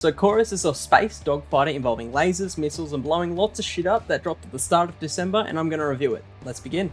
So Chorus is a space dogfighter involving lasers, missiles, and blowing lots of shit up that dropped at the start of December, and I'm going to review it. Let's begin.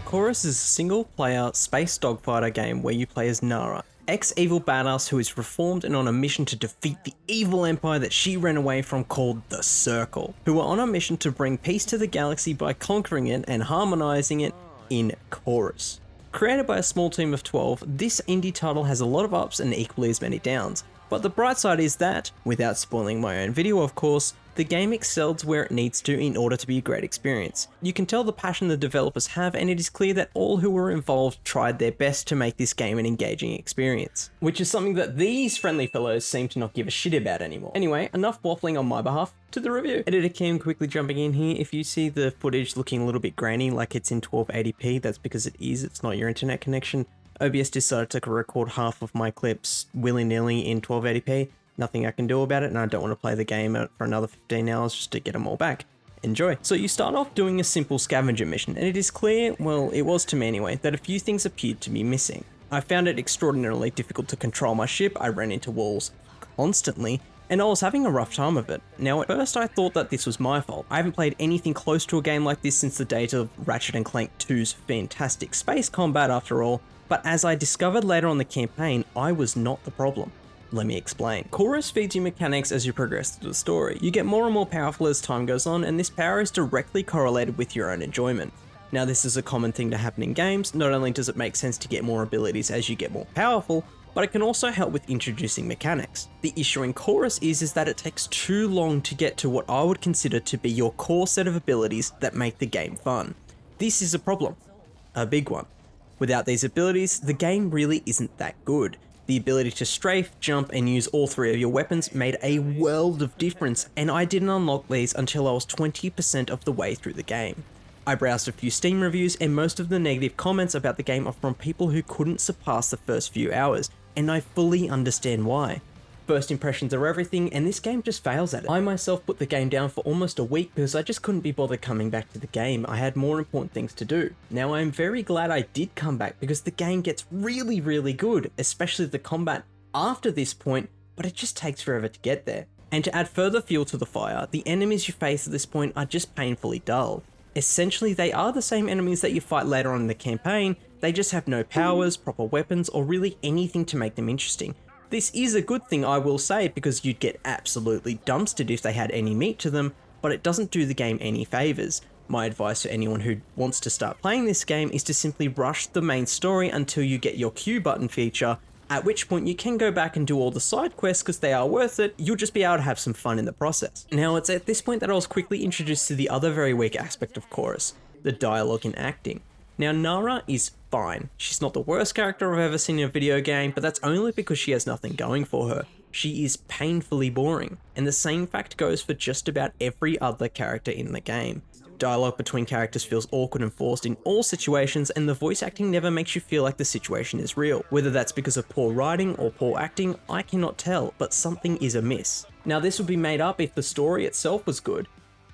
Chorus is a single-player space dogfighter game where you play as Nara, ex-evil badass who is reformed and on a mission to defeat the evil empire that she ran away from called the Circle, who are on a mission to bring peace to the galaxy by conquering it and harmonizing it in Chorus. Created by a small team of 12, this indie title has a lot of ups and equally as many downs, but the bright side is that, without spoiling my own video of course, the game excels where it needs to in order to be a great experience. You can tell the passion the developers have, and it is clear that all who were involved tried their best to make this game an engaging experience. Which is something that these friendly fellows seem to not give a shit about anymore. Anyway, enough waffling on my behalf, to the review. Editor Kim quickly jumping in here. If you see the footage looking a little bit grainy like it's in 1280p, that's because it is, it's not your internet connection. OBS decided to record half of my clips willy-nilly in 1280p. Nothing I can do about it, and I don't want to play the game for another 15 hours just to get them all back. Enjoy. So you start off doing a simple scavenger mission, and it is clear, well, it was to me anyway, that a few things appeared to be missing. I found it extraordinarily difficult to control my ship, I ran into walls constantly, and I was having a rough time of it. Now at first I thought that this was my fault. I haven't played anything close to a game like this since the days of Ratchet & Clank 2's fantastic space combat after all, but as I discovered later on the campaign, I was not the problem. Let me explain. Chorus feeds you mechanics as you progress through the story. You get more and more powerful as time goes on, and this power is directly correlated with your own enjoyment. Now this is a common thing to happen in games. Not only does it make sense to get more abilities as you get more powerful, but it can also help with introducing mechanics. The issue in Chorus is that it takes too long to get to what I would consider to be your core set of abilities that make the game fun. This is a problem. A big one. Without these abilities, the game really isn't that good. The ability to strafe, jump, and use all three of your weapons made a world of difference, and I didn't unlock these until I was 20% of the way through the game. I browsed a few Steam reviews, and most of the negative comments about the game are from people who couldn't surpass the first few hours, and I fully understand why. First impressions are everything, and this game just fails at it. I myself put the game down for almost a week because I just couldn't be bothered coming back to the game. I had more important things to do. Now I'm very glad I did come back because the game gets really good, especially the combat after this point, but it just takes forever to get there. And to add further fuel to the fire, the enemies you face at this point are just painfully dull. Essentially, they are the same enemies that you fight later on in the campaign, they just have no powers, proper weapons, or really anything to make them interesting. This is a good thing, I will say, because you'd get absolutely dumpstered if they had any meat to them, but it doesn't do the game any favours. My advice for anyone who wants to start playing this game is to simply rush the main story until you get your Q button feature, at which point you can go back and do all the side quests because they are worth it. You'll just be able to have some fun in the process. Now it's at this point that I was quickly introduced to the other very weak aspect of Chorus, the dialogue and acting. Now Nara is fine. She's not the worst character I've ever seen in a video game, but that's only because she has nothing going for her. She is painfully boring, and the same fact goes for just about every other character in the game. Dialogue between characters feels awkward and forced in all situations, and the voice acting never makes you feel like the situation is real. Whether that's because of poor writing or poor acting, I cannot tell, but something is amiss. Now this would be made up if the story itself was good,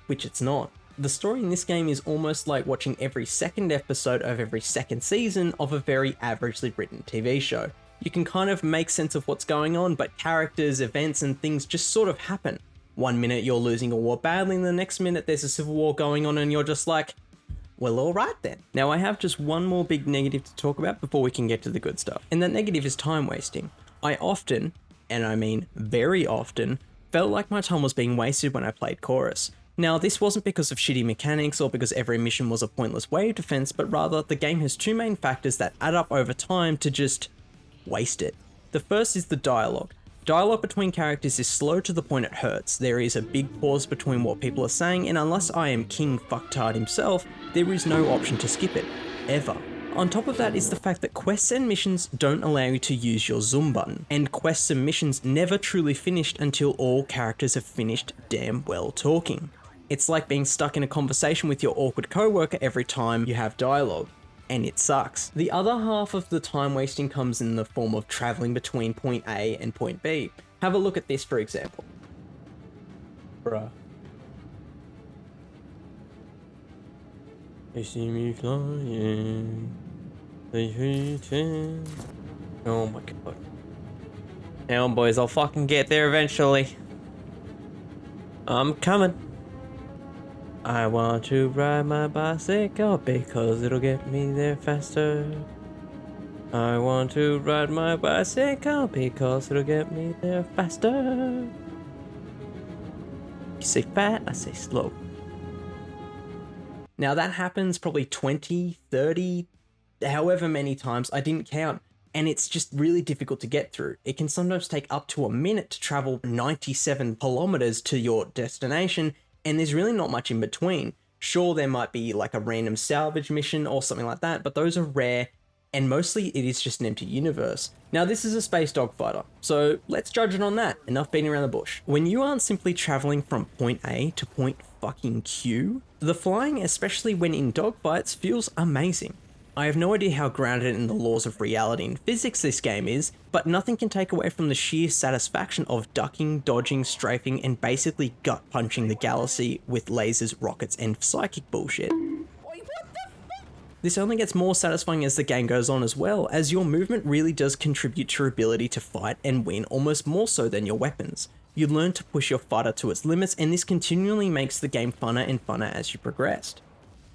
which it's not. The story in this game is almost like watching every second episode of every second season of a very averagely written TV show. You can kind of make sense of what's going on, but characters, events, and things just sort of happen. One minute you're losing a war badly, and the next minute there's a civil war going on and you're just like, well, alright then. Now I have just one more big negative to talk about before we can get to the good stuff, and that negative is time wasting. I often, and I mean very often, felt like my time was being wasted when I played Chorus. Now, this wasn't because of shitty mechanics or because every mission was a pointless wave defense, but rather the game has two main factors that add up over time to just waste it. The first is the dialogue. Dialogue between characters is slow to the point it hurts. There is a big pause between what people are saying, and unless I am King Fucktard himself, there is no option to skip it. Ever. On top of that is the fact that quests and missions don't allow you to use your zoom button, and quests and missions never truly finished until all characters have finished damn well talking. It's like being stuck in a conversation with your awkward coworker every time you have dialogue, and it sucks. The other half of the time wasting comes in the form of traveling between point A and point B. Have a look at this, for example. Bruh. You see me flying, oh my god. Now boys, I'll fucking get there eventually. I'm coming. I want to ride my bicycle because it'll get me there faster. I want to ride my bicycle because it'll get me there faster. You say fat, I say slow. Now that happens probably 20, 30, however many times, I didn't count, and it's just really difficult to get through. It can sometimes take up to a minute to travel 97 kilometers to your destination, and there's really not much in between. Sure, there might be like a random salvage mission or something like that, but those are rare, and mostly it is just an empty universe. Now this is a space dogfighter, so let's judge it on that. Enough beating around the bush. When you aren't simply traveling from point A to point fucking Q, the flying, especially when in dogfights, feels amazing. I have no idea how grounded in the laws of reality and physics this game is, but nothing can take away from the sheer satisfaction of ducking, dodging, strafing, and basically gut punching the galaxy with lasers, rockets, and psychic bullshit. This only gets more satisfying as the game goes on as well, as your movement really does contribute to your ability to fight and win almost more so than your weapons. You learn to push your fighter to its limits, and this continually makes the game funner and funner as you progressed.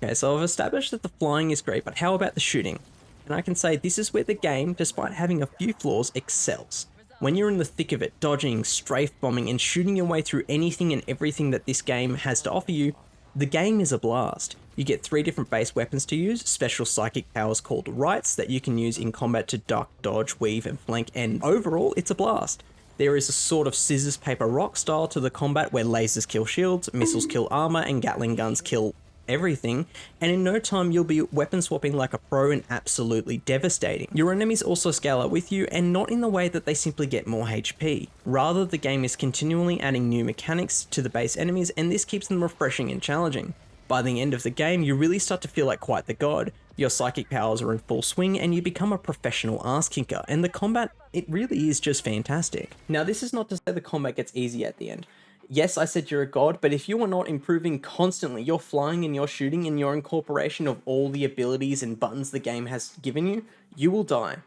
Okay, so I've established that the flying is great, but how about the shooting? And I can say this is where the game, despite having a few flaws, excels. When you're in the thick of it, dodging, strafe bombing, and shooting your way through anything and everything that this game has to offer you, the game is a blast. You get 3 different base weapons to use, special psychic powers called rights that you can use in combat to duck, dodge, weave, and flank, and overall, it's a blast. There is a sort of scissors, paper, rock style to the combat where lasers kill shields, missiles kill armor, and Gatling guns kill everything, and in no time you'll be weapon swapping like a pro and absolutely devastating. Your enemies also scale up with you, and not in the way that they simply get more HP. Rather, the game is continually adding new mechanics to the base enemies, and this keeps them refreshing and challenging. By the end of the game, you really start to feel like quite the god. Your psychic powers are in full swing, and you become a professional ass kicker, and the combat, it really is just fantastic. Now, this is not to say the combat gets easy at the end. Yes, I said you're a god, but if you are not improving constantly, your flying and your shooting and your incorporation of all the abilities and buttons the game has given you, you will die.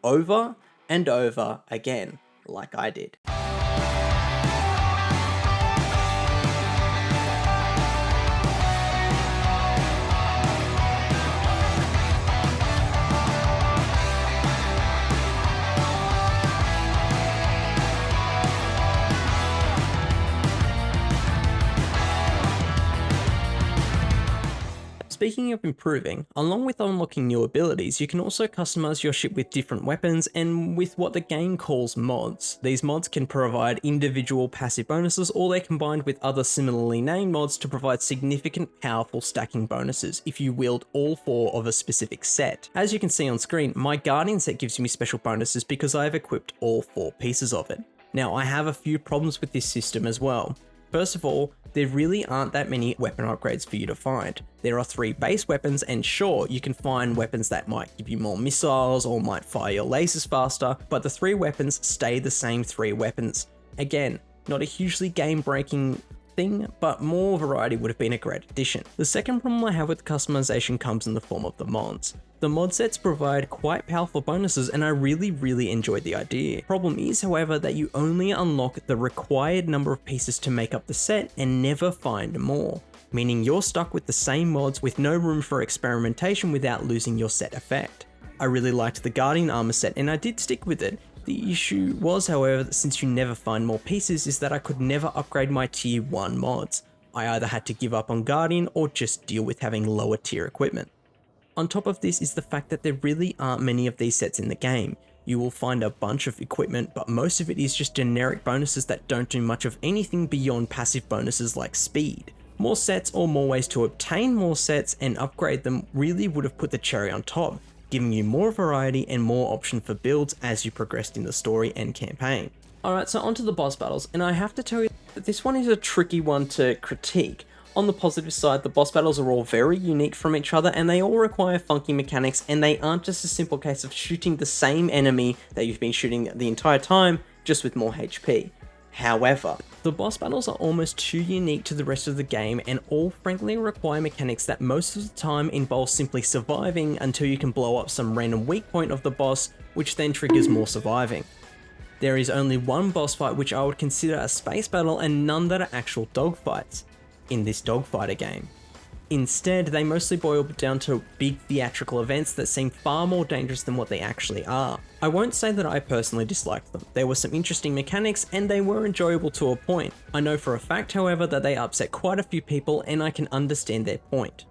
Over and over again, like I did. Speaking of improving, along with unlocking new abilities, you can also customize your ship with different weapons and with what the game calls mods. These mods can provide individual passive bonuses, or they're combined with other similarly named mods to provide significant powerful stacking bonuses if you wield all 4 of a specific set. As you can see on screen, my Guardian set gives me special bonuses because I have equipped all 4 pieces of it. Now, I have a few problems with this system as well. First of all, there really aren't that many weapon upgrades for you to find. There are 3 base weapons, and sure, you can find weapons that might give you more missiles or might fire your lasers faster, but the 3 weapons stay the same 3 weapons. Again, not a hugely game-breaking thing, but more variety would have been a great addition. The second problem I have with customization comes in the form of the mods. The mod sets provide quite powerful bonuses, and I really enjoyed the idea. Problem is, however, that you only unlock the required number of pieces to make up the set and never find more, meaning you're stuck with the same mods with no room for experimentation without losing your set effect. I really liked the Guardian armor set, and I did stick with it. The issue was, however, that since you never find more pieces, is that I could never upgrade my tier 1 mods. I either had to give up on Guardian or just deal with having lower tier equipment. On top of this is the fact that there really aren't many of these sets in the game. You will find a bunch of equipment, but most of it is just generic bonuses that don't do much of anything beyond passive bonuses like speed. More sets or more ways to obtain more sets and upgrade them really would have put the cherry on top, giving you more variety and more option for builds as you progressed in the story and campaign. Alright, so onto the boss battles, and I have to tell you that this one is a tricky one to critique. On the positive side, the boss battles are all very unique from each other and they all require funky mechanics, and they aren't just a simple case of shooting the same enemy that you've been shooting the entire time, just with more HP. However, the boss battles are almost too unique to the rest of the game and all frankly require mechanics that most of the time involve simply surviving until you can blow up some random weak point of the boss, which then triggers more surviving. There is only one boss fight which I would consider a space battle and none that are actual dogfights in this dogfighter game. Instead, they mostly boil down to big theatrical events that seem far more dangerous than what they actually are. I won't say that I personally disliked them. There were some interesting mechanics and they were enjoyable to a point. I know for a fact, however, that they upset quite a few people and I can understand their point.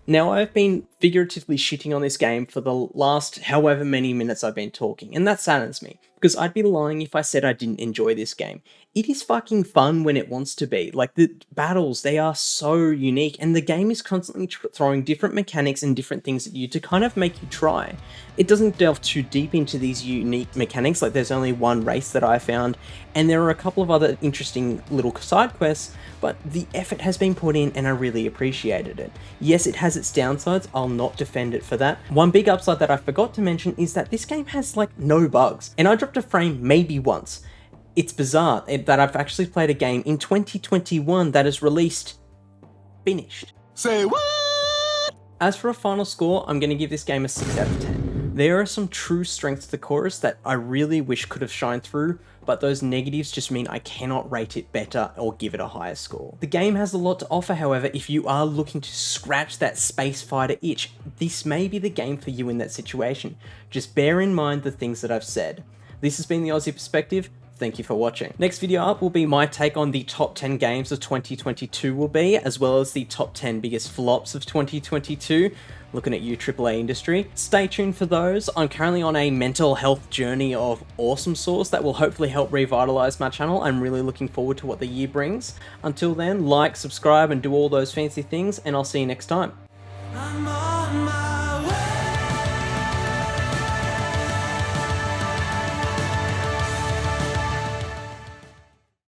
Now, I've been figuratively shitting on this game for the last however many minutes I've been talking, and that saddens me, because I'd be lying if I said I didn't enjoy this game. It is fucking fun when it wants to be. Like, the battles, they are so unique, and the game is constantly throwing different mechanics and different things at you to kind of make you try. It doesn't delve too deep into these unique mechanics, like there's only one race that I found, and there are a couple of other interesting little side quests, but the effort has been put in and I really appreciated it. Yes, it has its downsides, I'll not defend it for that. One big upside that I forgot to mention is that this game has like no bugs, and I dropped a frame maybe once. It's bizarre that I've actually played a game in 2021 that is released finished. Say what? As for a final score, I'm going to give this game a 6 out of 10. There are some true strengths to the chorus that I really wish could have shined through, but those negatives just mean I cannot rate it better or give it a higher score. The game has a lot to offer, however. If you are looking to scratch that space fighter itch, this may be the game for you in that situation. Just bear in mind the things that I've said. This has been the Aussie Perspective. Thank you for watching. Next video up will be my take on the top 10 games of 2022 will be, as well as the top 10 biggest flops of 2022. Looking at you, AAA industry. Stay tuned for those. I'm currently on a mental health journey of awesome sauce that will hopefully help revitalize my channel. I'm really looking forward to what the year brings. Until then, like, subscribe, and do all those fancy things, and I'll see you next time.